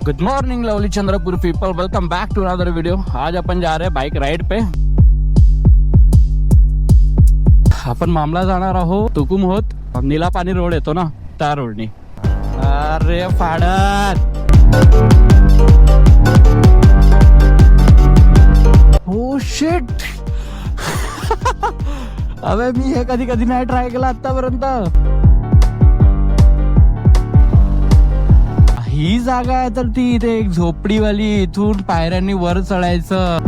Good morning lovely Chandrapur people, welcome back to another video. आज अपन जा रहे हैं बाइक राइड पे। आपण मामला जाणार आहोत तुकुम होत नीला पाणी रोड येतो ना त्या रोडनी। अरे फाडत ओ शिट अबे मी हे कधी कधी नाही ट्राय केला आतापर्यंत। ही जागा आहे तर ती इथे एक झोपडीवाली, इथून पायऱ्यांनी वर चढायचं।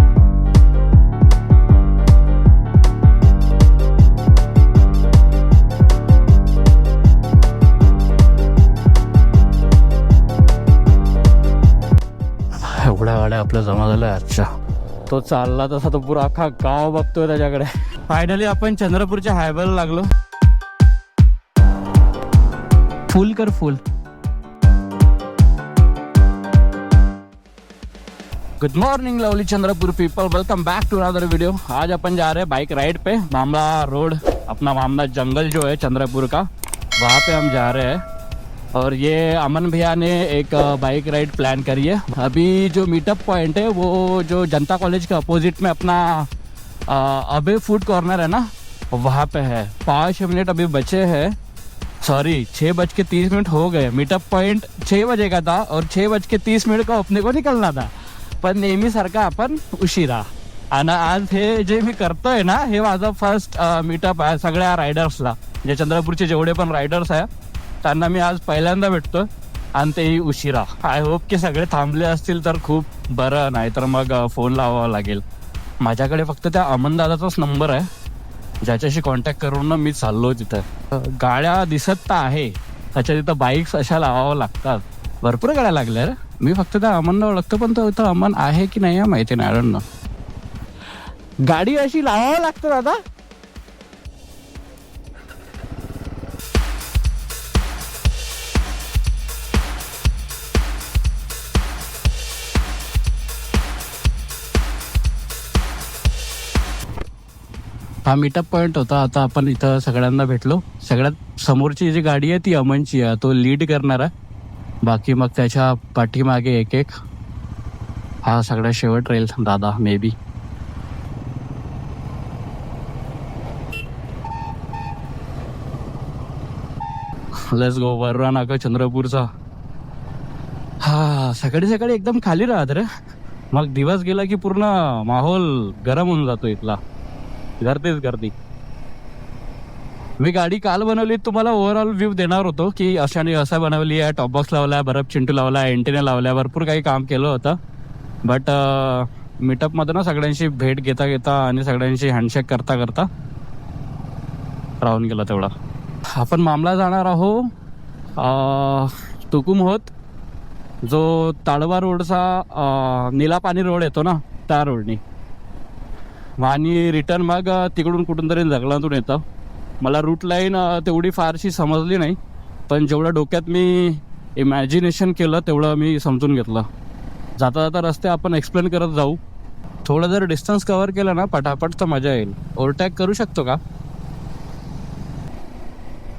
एवढ्या गाड्या आपल्या जमा झाल्या आजच्या। तो चालला तसा तो पुरा अख्खा गाव बघतोय त्याच्याकडे। फायनली आपण चंद्रपूरच्या हायवेला लागलो। फुल कर full. Good morning lovely Chandrapur people, welcome back to another video. आज अपन जा रहे हैं बाइक राइड पे। मामला रोड, अपना मामला जंगल जो है चंद्रपुर का, वहाँ पे हम जा रहे हैं। और ये अमन भैया ने एक बाइक राइड प्लान करी है। अभी जो मीटअप पॉइंट है वो जो जनता कॉलेज के अपोजिट में अपना अबे फूड कॉर्नर है ना, वहाँ पे है। 5 मिनट अभी बचे हैं, सॉरी 6:30 हो गए। मीटअप पॉइंट 6 बजे का था और 6:30 को अपने को निकलना था, पण नेहमीसारखा आपण उशिरा। आणि आज हे जे मी करतोय ना, हे माझं फर्स्ट मीटअप आहे सगळ्या रायडर्सला। जे चंद्रपूरचे जेवढे पण रायडर्स आहे त्यांना मी आज पहिल्यांदा भेटतोय, आणि तेही उशिरा। आय होप की सगळे थांबले असतील तर खूप बरं, नाही तर मग फोन लावावा लागेल। माझ्याकडे फक्त त्या अमन दादाचाच नंबर आहे, ज्याच्याशी कॉन्टॅक्ट करून मी चाललो तिथं। गाड्या दिसत तर आहे त्याच्या तिथं, बाईक्स अशा लावावं लागतात। भरपूर गाड्या लागल्या रे। मी फक्त त्या अमनला ओळखतो, पण तो इथं अमन आहे की नाही माहिती नाही, आय गाडी अशी लावावं लागतं दादा। हा मीटअप पॉइंट होता। आता आपण इथं सगळ्यांना भेटलो। सगळ्यात समोरची जी गाडी आहे ती अमनची आहे, तो लीड करणार आहे। बाकी मग त्याच्या पाठीमागे एक एक हा सगळ्या शेवट राहील दादा may be. Let's go. Warra नाका चंद्रपूरचा। हा सकाळी सकाळी एकदम खाली राहत रे, मग दिवस गेला की पूर्ण माहोल गरम होऊन जातो इथला। गर्दीच गर्दी। मी गाडी काल बनवली, तुम्हाला ओव्हरऑल व्ह्यू देणार होतो की अशाने असा बनवली आहे, टॉप बॉक्स लावला, बरफ चिंटू लावला, एंटीने लावल्या, भरपूर काही काम केलं होतं। बट मीटअपमध्ये ना सगळ्यांशी भेट घेता घेता आणि सगळ्यांशी हँडशेक करता करता राहून गेला तेवढा। आपण मामला जाणार आहोत तुकुम होत, जो ताडवा रोडचा नीला पाणी रोड येतो ना त्या रोडनी, आणि रिटर्न मग तिकडून कुठून तरी जंगलातून येतं। मला रूट लाईन तेवढी फारशी समजली नाही, पण जेवढं डोक्यात मी इमॅजिनेशन केलं तेवढं मी समजून घेतलं। जाता जाता रस्ते आपण एक्सप्लेन करत जाऊ। थोडं जर डिस्टन्स कव्हर केलं ना पटापट तर मजा येईल। ओव्हरटेक करू शकतो का?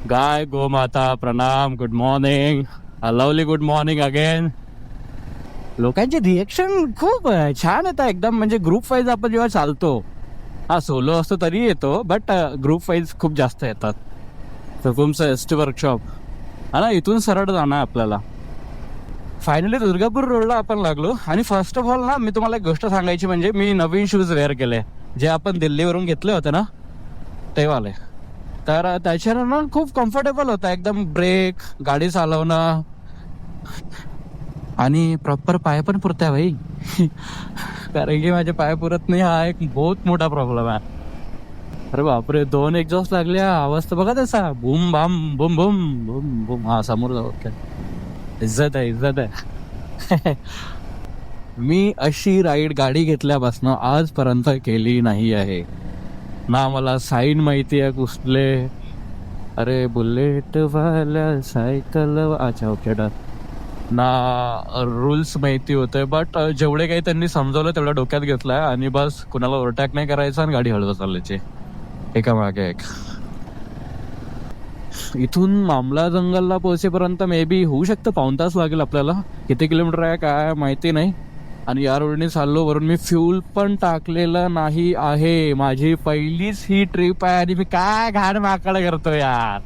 गाय गोमाता प्रणाम, good morning, lovely good morning again. लोकांचे रिएक्शन खूप छान येतात एकदम, म्हणजे ग्रुप वाईज आपण जेव्हा चालतो, हा सोलो असतो तरी येतो, बट ग्रुप वाईज खूप जास्त येतात। तुमचं एस टी वर्कशॉप हा ना, इथून सरळ जाणार आपल्याला। फायनली दुर्गापूर रोडला आपण लागलो। आणि फर्स्ट ऑफ ऑल ना, मी तुम्हाला एक गोष्ट सांगायची, म्हणजे मी नवीन शूज वेअर केले, जे आपण दिल्लीवरून घेतले होते ना ते वाले। तर त्याच्यानं ना खूप कम्फर्टेबल होता एकदम, ब्रेक, गाडी चालवणं, आणि प्रॉपर पाय पण पुरताय भाई। कारण की माझे पाय पुरत नाही, हा एक बहुत मोठा प्रॉब्लेम आहे। अरे बापरे, 2 एक्झॉस्ट लागल्या, आवाज तर बघा त्याचा, boom bam boom boom boom boom. हा समोर जाऊ, इज्जत आहे इज्जत आहे। मी अशी राईड गाडी घेतल्यापासून आजपर्यंत केली नाही आहे ना। मला साईन माहिती आहे कुठले, अरे बुलेट वाल्या सायकल, अच्छा ओके डन ना, रूल्स माहिती होते, बट जेवढे काही त्यांनी समजवलं तेवढं डोक्यात घेतलंय। आणि बस कुणाला ओव्हरटेक नाही करायचं आणि गाडी हळवत चालायची एका मागे एक। इथून मामला जंगलला पोहोचेपर्यंत मे बी होऊ शकतं पाऊण तास लागेल आपल्याला. किती किलोमीटर आहे काय माहिती नाही. आणि या रोडने चाललो, वरून मी फ्यूल पण टाकलेलं नाही आहे. माझी पहिलीच ही ट्रिप आहे आणि मी काय घाण माकड करतो यार.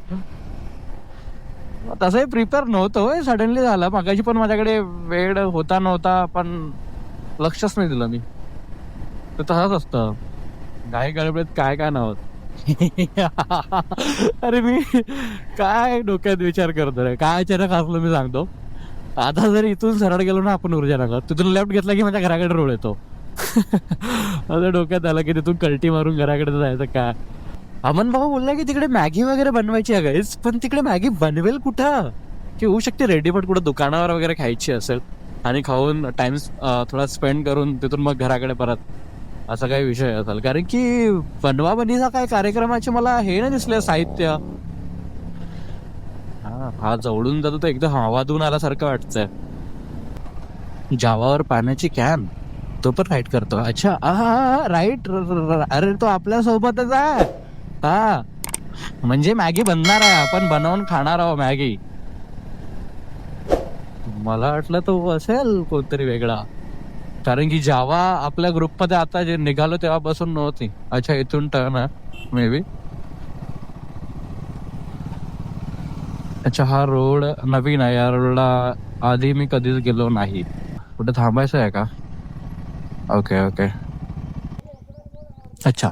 तसंही प्रिपेअर नव्हतो, सडनली झालं. मागाशी पण माझ्याकडे वेळ होता नव्हता पण लक्षच नाही दिलं मी. तर तसंच असतं घाई गडबडीत काय काय नव्हतं. अरे मी काय डोक्यात विचार करतो रे, काय अचानक असलो मी सांगतो. आता जर इथून सरळ गेलो ना आपण ऊर्जानगर, तिथून लेफ्ट घेतला की माझ्या घराकडे रोड येतो. माझ्या डोक्यात आलं की तिथून कल्टी मारून घराकडे जायचं काय. अमन भाऊ बोलला की तिकडे मॅगी वगैरे बनवायची आहे गाईस, पण तिकडे मॅगी बनवेल कुठं? की होऊ शकते रेडीमेड कुठं दुकानावर वगैरे खायची असेल आणि खाऊन टाइम थोडा स्पेंड करून तिथून मग घराकडे परत, असा काही विषय असेल. कारण की बनवाबनीचा काय कार्यक्रमाचे मला हे नाही दिसले साहित्य. हा जवळून जातो तर एकदम हवा धुवून आल्यासारखं वाटतंय. जावावर पाण्याची कॅन, तो पण राईट करतो. अच्छा हा राईट. अरे तो आपल्या सोबतच आहे. हा म्हणजे मॅगी बनणार आहे, आपण बनवून खाणार आहोत मॅगी. मला वाटलं तो असेल कोणतरी वेगळा, कारण की जावा आपल्या ग्रुपमध्ये आता जे निघालो तेव्हापासून नव्हती. अच्छा इथून टर्न आहे मे बी. अच्छा हा रोड नवीन आहे, या रोडला आधी मी कधीच गेलो नाही. कुठे थांबायचं आहे का? Okay okay. अच्छा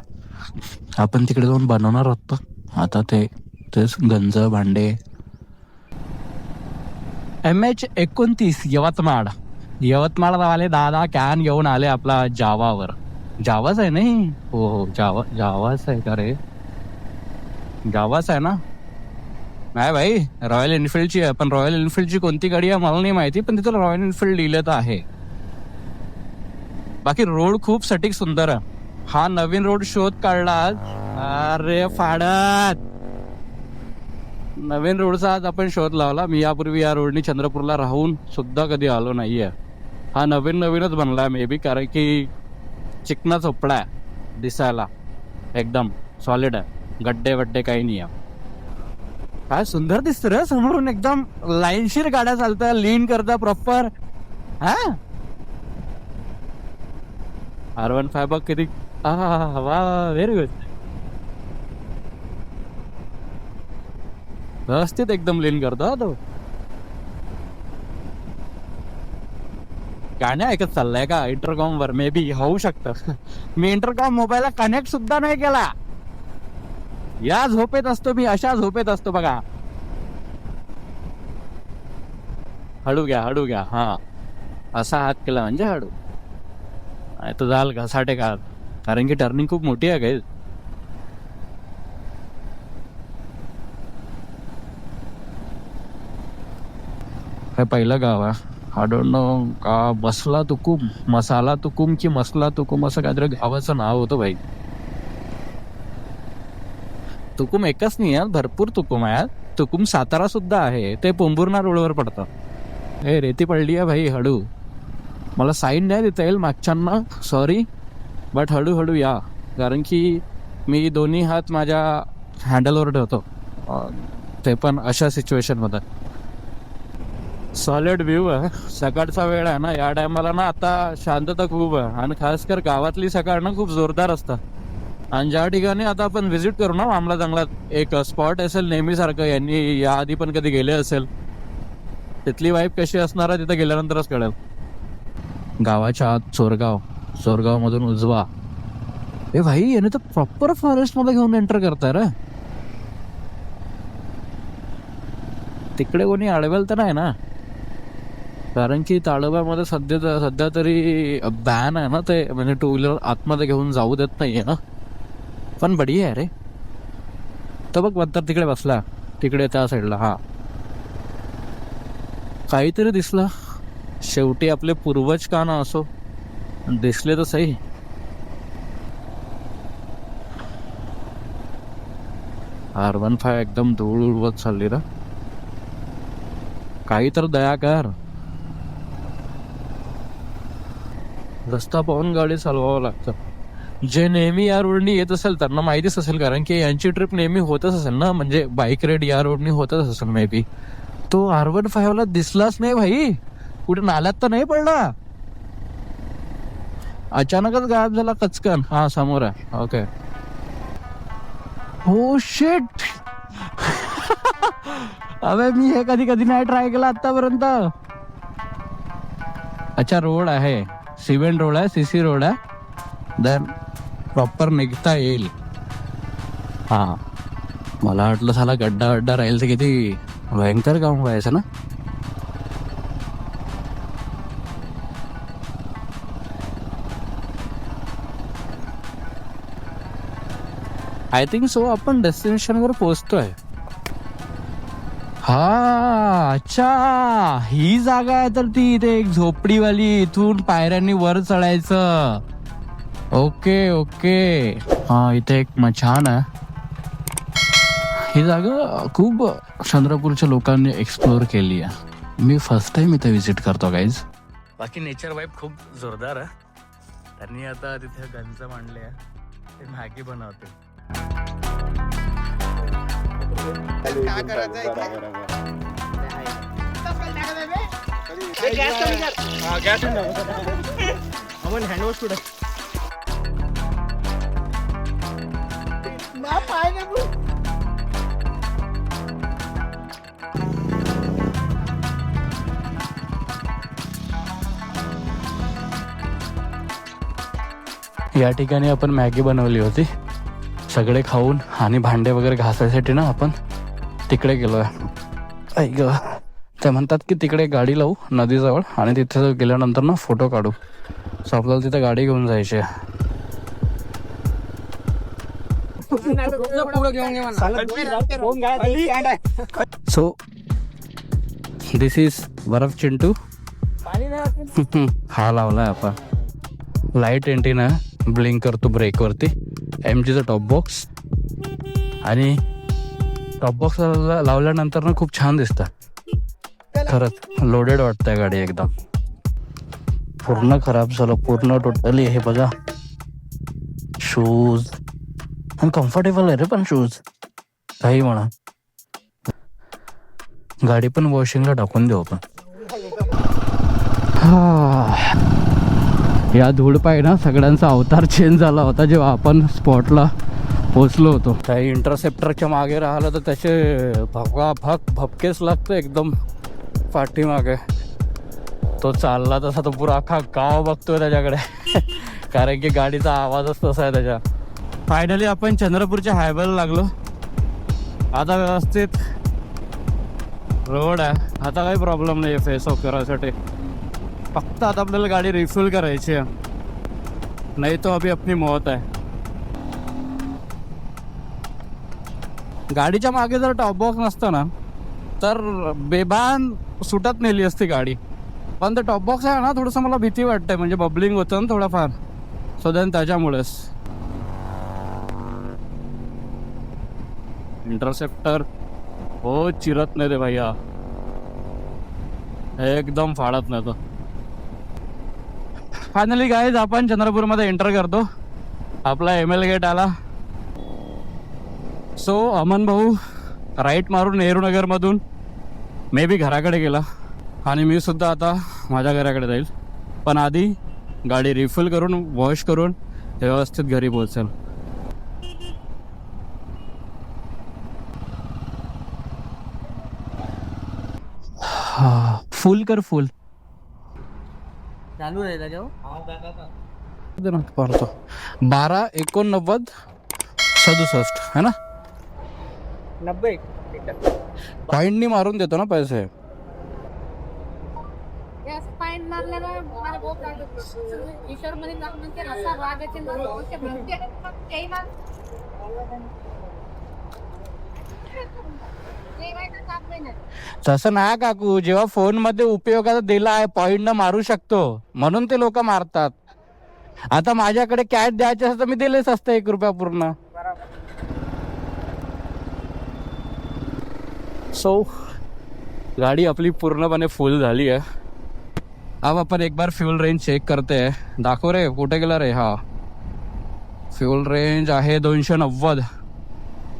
आपण तिकडे जाऊन बनवणार आहोत. आता तेच गंज भांडे. MH29 यवतमाळ वाले दादा कॅन घेऊन आले आपला जावावर. जावाच आहे नाही? हो जावाच आहे का रे? जावाच आहे ना? नाही भाई रॉयल एनफिल्डची आहे, पण रॉयल एनफिल्डची कोणती गाडी आहे मला नाही माहिती, पण तिथं रॉयल एनफिल्ड लिहिलं तर आहे. बाकी रोड खूप सटीक सुंदर आहे. हा नवीन रोड शोध काढला. अरे फाडत नवीन रोडचा आज आपण शोध लावला. मी यापूर्वी या रोडनी चंद्रपूरला राहून सुद्धा कधी आलो नाहीये. हा नवीनच बनलाय मे बी, कारण की चिकना चोपडा आहे दिसायला, एकदम सॉलिड आहे, गड्डे वड्डे काही नाही आहे. काय सुंदर दिसतं रे समोरून, एकदम लाईनशीर गाड्या चालतात, लीन करता प्रॉपर. हा R15 बघ किती. वा व्हेरी गुड. व्यवस्थित एकदम लीन करतो तो. गाणे ऐकत चाललाय का इंटरकॉम वर? मे बी होऊ शकतं. मी इंटरकॉम मोबाईलला कनेक्ट सुद्धा नाही केला. या झोपेत असतो मी, अशा झोपेत असतो बघा. हळू घ्या. हा असा हात केला म्हणजे हळू. तो जाल का साठे का, कारण की टर्निंग खूप मोठी आहे काही. हे पहिलं गाव आहे. आय डोंट नो का मसला तुकुम की मसला तुकुम असं काहीतरी गावाचं नाव होतं भाई. तुकुम एकच नाही आहे, भरपूर तुकुम आहे. तुकुम सातारा सुद्धा आहे, ते पोंभुर्णा रोडवर पडतं. हे रेती पडली आहे भाई, हळू. मला साईन नाही देता येईल मागच्यांना, सॉरी, बट हळूहळू या, कारण की मी दोन्ही हात माझ्या हँडलवर ठेवतो, ते पण अशा सिच्युएशनमध्ये. सॉलिड व्ह्यू आहे. सकाळचा वेळ आहे ना, या टायमाला ना आता शांतता खूप आहे, आणि खास कर गावातली सकाळ ना खूप जोरदार असतात. आणि ज्या ठिकाणी आता आपण व्हिजिट करू ना मामला जंगलात, एक स्पॉट असेल नेहमीसारखं, यांनी याआधी पण कधी गेले असेल, तिथली वाईब कशी असणार आहे तिथं गेल्यानंतरच कळेल. गावाच्या आत चोरगाव मधून उजवा. ए भाई याने तर प्रॉपर फॉरेस्ट मध्ये घेऊन एंटर करताय रे. तिकडे कोणी अडवेल तर नाही ना, कारण की ताडोब्यामध्ये सध्या तरी बॅन आहे ना ते, म्हणजे टू व्हीलर आतमध्ये घेऊन जाऊ देत नाहीये ना. पण बढिया आहे रे. तर बघ नंतर तिकडे बसला, तिकडे त्या साईडला. हा काहीतरी दिसला. शेवटी आपले पूर्वज का ना असो, दिसले तर सही. R15 एकदम धूळ उडवत चालली ना. काही तर दया कर. रस्ता पाहून गाडी चालवावं लागतं. जे नेहमी या रोडनी येत असेल त्यांना माहितीच असेल, कारण की यांची ट्रिप नेहमी होतच असेल ना, म्हणजे बाईक राईड या रोडनी होतच असेल मे बी. तो R15 ला दिसलाच नाही भाई, कुठे नाल्यात तर नाही पडला, अचानकच गायब झाला कचकन. हा समोर आहे. ओके. हो शिट. अबे मी हे कधी कधी नाही ट्राय केला आतापर्यंत. अच्छा रोड आहे, सिमेंट रोड आहे, सीसी रोड आहे, देन प्रॉपर निघता येईल. हा मला वाटलं साला गड्डा गड्डा राहील तर किती भयंकर काम व्हायचं ना. आय थिंक सो आपण डेस्टिनेशन वर पोहोचतोय. हा अच्छा ही जागा आहे तर ती इथे एक झोपडीवाली, इथून पायऱ्यांनी वर चढायचं. Okay okay. हा इथे एक मचान आहे. ही जागा खूप चंद्रपूरच्या लोकांनी एक्सप्लोर केली आहे. मी फर्स्ट टाइम इथे विजिट करतो गाईज. बाकी नेचर वाईब खूप जोरदार आहे. त्यांनी आता तिथे गंज मांडले आहे, ते मॅगी बनवते. हँडवॉश कुठे या ठिकाणी आपण मॅगी बनवली होती. सगळे खाऊन आणि भांडे वगैरे घासायसाठी ना आपण तिकडे गेलोय. ऐक ते म्हणतात की तिकडे गाडी लावू नदीजवळ आणि तिथे गेल्यानंतर ना फोटो काढू. सो आपल्याला तिथे गाडी घेऊन जायची आहे. सो दिस इज बर्फ चिंटू. हा लावलाय आपण लाईट एंटीना, ब्लिंक करतो ब्रेक वरती. MGचा टॉप बॉक्स, आणि टॉप बॉक्स लावल्यानंतर ना खूप छान दिसतं खरंच. लोडेड वाटतंय गाडी एकदम. पूर्ण खराब झालं पूर्ण टोटली. हे बघा शूज आणि कम्फर्टेबल आहे रे पण शूज, काही म्हणा. गाडी पण वॉशिंगला टाकून देऊ आपण. या धूळपायी ना सगळ्यांचा अवतार चेंज झाला होता जेव्हा आपण स्पॉटला पोचलो होतो. काही इंटरसेप्टरच्या मागे राहिलं तर त्याचे भपकेच लागतं एकदम पाठीमागे. तो चालला तसा तो पुरा अख्खा गाव बघतोय त्याच्याकडे. कारण की गाडीचा आवाजच तसा आहे त्याच्या. फायनली आपण चंद्रपूरच्या हायवेला लागलो. आता व्यवस्थित रोड आहे, आता काही प्रॉब्लेम नाही फेस ऑफ करायसाठी. फक्त आता आपल्याला गाडी रिफ्यूल करायची आहे, नाही तो अभी अपनी मौत आहे. गाडीच्या मागे जर टॉप बॉक्स नसतं ना तर बेभान सुटत नेली असती गाडी. पण ते टॉप बॉक्स आहे ना थोडंसं मला भीती वाटते, म्हणजे बबलिंग होतं ना थोडंफार. सो देन त्याच्यामुळेच इंटरसेप्टर हो चिरत नाही रे भैया, एकदम फाडत नाही तो. फायनली गाईज आपण चंद्रपूरमध्ये एंटर करतो. आपला ML गेट आला. सो अमन भाऊ राईट मारून नेहरूनगरमधून मे बी घराकडे गेला, आणि मी सुद्धा आता माझ्या घराकडे जाईल. पण आधी गाडी रिफिल करून वॉश करून व्यवस्थित घरी पोहोचेल. फुल कर फुल चालू आहे त्याच्यावर 12,89,67 है ना. 90 पॉइंटनी मारून देतो ना पैसे. तसं नाही काकू, जेव्हा फोन मध्ये उपयोगाचा दिला आहे पॉइंट न मारू शकतो म्हणून ते लोक मारतात. आता माझ्याकडे कॅश द्यायचे असतं तर मी दिलेच असतं 1 रुपया पूर्ण. सो गाडी आपली पूर्णपणे फुल झाली आहे. अब अपन एक बार फ्यूल रेंज चेक करते हैं. दाखव रे कुठे गेला रे. हा फ्युल रेंज आहे 290.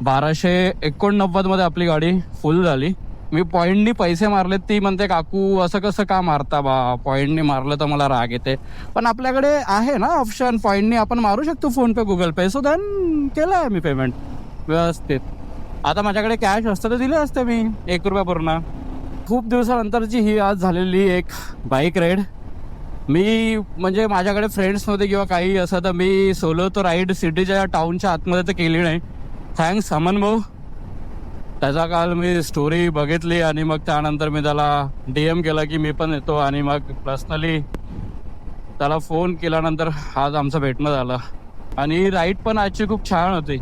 1289 मध्ये आपली गाडी फुल झाली. मी पॉईंटनी पैसे मारलेत. ती म्हणते काकू असं कसं का मारता बा, पॉईंटनी मारलं तर मला राग येते. पण आपल्याकडे आहे ना ऑप्शन, पॉईंटनी आपण मारू शकतो फोन पे गुगल पे. सो देन केलं आहे मी पेमेंट व्यवस्थित. आता माझ्याकडे कॅश असतं तर दिले असते मी 1 रुपया पूर्ण. खूप दिवसानंतरची ही आज झालेली एक बाईक राईड. मी म्हणजे माझ्याकडे फ्रेंड्स नव्हते किंवा काही असं तर मी सोलो तो राईड सिटीच्या टाउनच्या आतमध्ये तर केली नाही. थँक्स अमन भाऊ. त्याचा काल मी स्टोरी बघितली आणि मग त्यानंतर मी त्याला DM केला की मी पण येतो, आणि मग पर्सनली त्याला फोन केल्यानंतर आज आमचं भेटणं झालं. आणि राईड पण आजची खूप छान होती.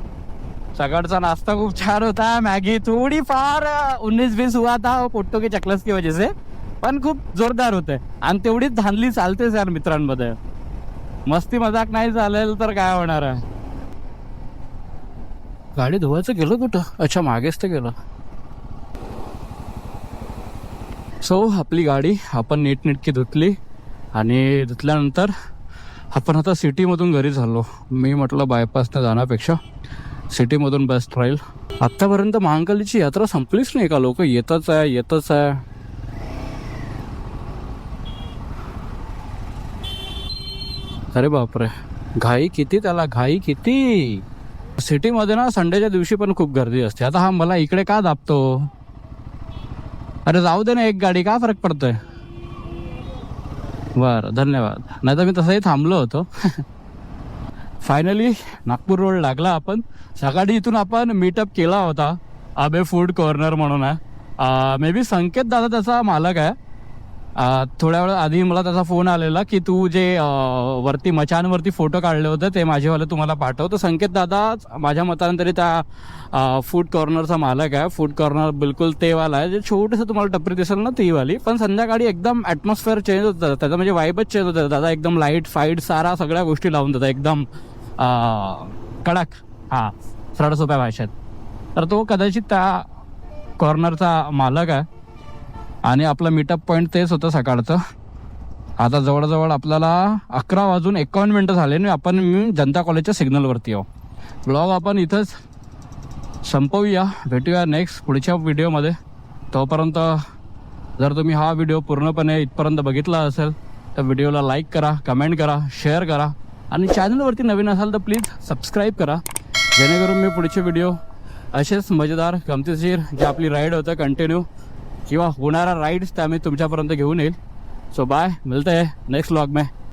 सकाळचा नाश्ता खूप छान होता. मॅगी थोडी फार 19-20 हुआ था पोट्टो के चकलस की वजह से, पण खूप जोरदार होते. आणि तेवढीच धांदली चालतेच यार मित्रांमध्ये. मस्ती मजाक नाही चालेल तर काय होणार आहे. गाडी धुवायचं गेलं कुठं? अच्छा मागेच तर गेलं. सो आपली गाडी आपण नीटनेटकी धुतली आणि धुतल्यानंतर आपण आता सिटीमधून घरी चाललो. मी म्हटलं बायपासनं जाण्यापेक्षा सिटीमधून बेस्ट राहील. आत्तापर्यंत महाकालीची यात्रा संपलीच नाही का? लोक येतच आहे. अरे बापरे, घाई किती त्याला, घाई किती. सिटीमध्ये ना संडेच्या दिवशी पण खूप गर्दी असते. आता हा मला इकडे का दाबतो? अरे जाऊ दे ना, एक गाडी, का फरक पडतोय. बरं धन्यवाद. नाही तर मी तसंही थांबलो होतो. फायनली नागपूर रोड लागला आपण. सकाळी इथून आपण मीटअप केला होता आबे फूड कॉर्नर म्हणून आहे. मे बी संकेत दादा त्याचा मालक आहे. थोड्या वेळ आधी मला त्याचा फोन आलेला की तू जे वरती मचानवरती फोटो काढले होते ते माझेवाले तुम्हाला पाठव. तर संकेत दादा माझ्या मताने तरी त्या फूड कॉर्नरचा मालक आहे. फूड कॉर्नर बिलकुल ते वाला आहे जे छोटंसं तुम्हाला टपरी दिसेल ना ती वाली. पण संध्याकाळी एकदम ॲटमॉस्फिअर चेंज होतं त्याचा, म्हणजे वाईबच चेंज होतं. दादा एकदम लाईट फाईट सारा सगळ्या गोष्टी लावून देतात एकदम कडक. हां, सरळ सोप्या भाषेत. तर तो कदाचित त्या कॉर्नरचा मालक आहे. आणि आपलं मीटअप पॉईंट तेच होतं सकाळचं. आता जवळजवळ आपल्याला 11:51 झाले आणि आपण जनता कॉलेजच्या सिग्नलवरती आहो. ब्लॉग आपण इथंच संपवूया. भेटूया नेक्स्ट पुढच्या व्हिडिओमध्ये. तोपर्यंत जर तुम्ही हा व्हिडिओ पूर्णपणे इथपर्यंत बघितला असेल तर व्हिडिओला लाईक करा, कमेंट करा, शेअर करा, आणि चॅनलवरती नवीन असाल तर प्लीज सबस्क्राईब करा, जेणेकरून मी पुढचे व्हिडिओ असेच मजेदार गमतीशीर जे आपली राईड होतं कंटिन्यू किंवा होणारा राईड्स त्या मी तुमच्यापर्यंत घेऊन येईल. सो बाय, मिलते हैं नेक्स्ट व्लॉग में.